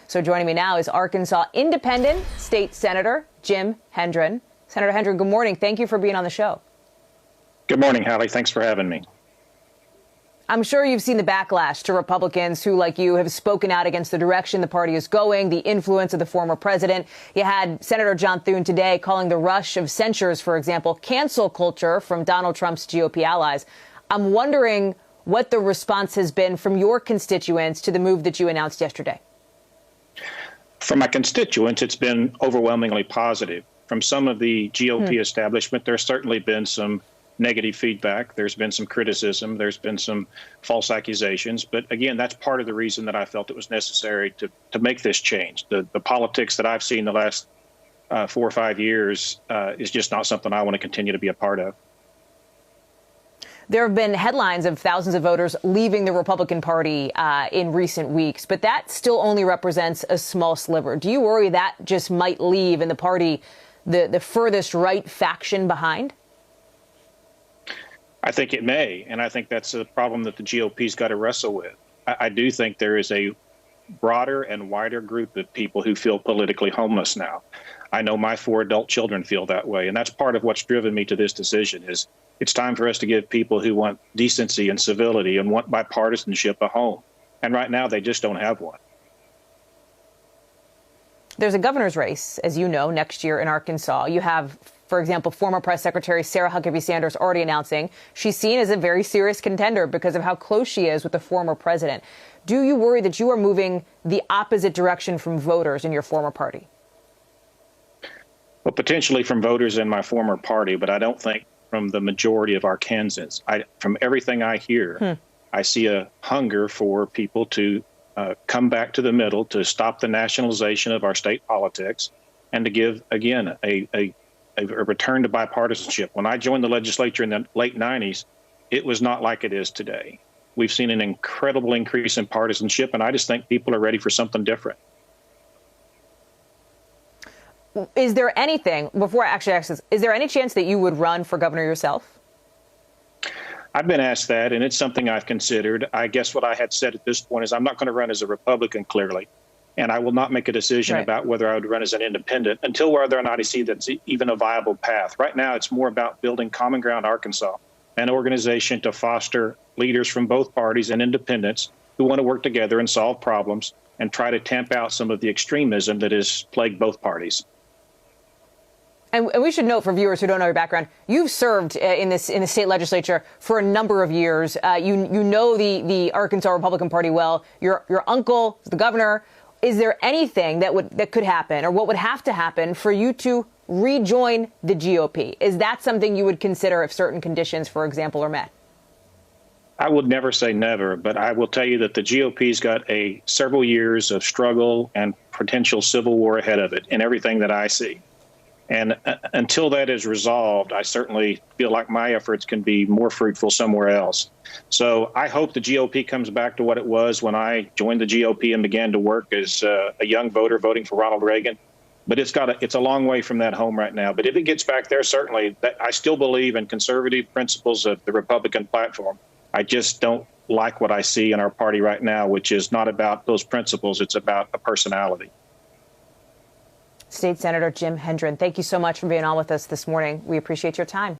So joining me now is Arkansas Independent State Senator Jim Hendren. Senator Hendren, good morning. Thank you for being on the show. Good morning, Hallie. Thanks for having me. I'm sure you've seen the backlash to Republicans who, like you, have spoken out against the direction the party is going, the influence of the former president. You had Senator John Thune today calling the rush of censures, for example, cancel culture from Donald Trump's GOP allies. I'm wondering what the response has been from your constituents to the move that you announced yesterday. From my constituents, it's been overwhelmingly positive. From some of the GOP establishment, there's certainly been some negative feedback. There's been some criticism. There's been some false accusations. But again, that's part of the reason that I felt it was necessary to make this change. The politics that I've seen the last 4 or 5 years is just not something I want to continue to be a part of. There have been headlines of thousands of voters leaving the Republican Party in recent weeks, but that still only represents a small sliver. Do you worry that just might leave in the party the furthest right faction behind? I think it may, and I think that's a problem that the GOP's got to wrestle with. I do think there is a broader and wider group of people who feel politically homeless now. I know my 4 adult children feel that way, and that's part of what's driven me to this decision. Is it's time for us to give people who want decency and civility and want bipartisanship a home. And right now, they just don't have one. There's a governor's race, as you know, next year in Arkansas. You have, for example, former Press Secretary Sarah Huckabee Sanders already announcing she's seen as a very serious contender because of how close she is with the former president. Do you worry that you are moving the opposite direction from voters in your former party? Well, potentially from voters in my former party, but I don't think from the majority of Arkansans. From everything I hear, I see a hunger for people to come back to the middle, to stop the nationalization of our state politics, and to give, again, a return to bipartisanship. When I joined the legislature in the late 90s, it was not like it is today. We've seen an incredible increase in partisanship, and I just think people are ready for something different. Is there anything, before I actually ask this, is there any chance that you would run for governor yourself? I've been asked that, and it's something I've considered. I guess what I had said at this point is I'm not going to run as a Republican, clearly, and I will not make a decision about whether I would run as an independent until whether or not I see that's even a viable path. Right now, it's more about building Common Ground Arkansas, an organization to foster leaders from both parties and independents who want to work together and solve problems and try to tamp out some of the extremism that has plagued both parties. And we should note for viewers who don't know your background, you've served in the state legislature for a number of years. You know the Arkansas Republican Party well. Your uncle is the governor. Is there anything that could happen, or what would have to happen for you to rejoin the GOP? Is that something you would consider if certain conditions, for example, are met? I would never say never, but I will tell you that the GOP's got several years of struggle and potential civil war ahead of it in everything that I see. And until that is resolved, I certainly feel like my efforts can be more fruitful somewhere else. So I hope the GOP comes back to what it was when I joined the GOP and began to work as a young voter voting for Ronald Reagan. But it's a long way from that home right now. But if it gets back there, certainly, I still believe in conservative principles of the Republican platform. I just don't like what I see in our party right now, which is not about those principles. It's about a personality. State Senator Jim Hendren, thank you so much for being on with us this morning. We appreciate your time.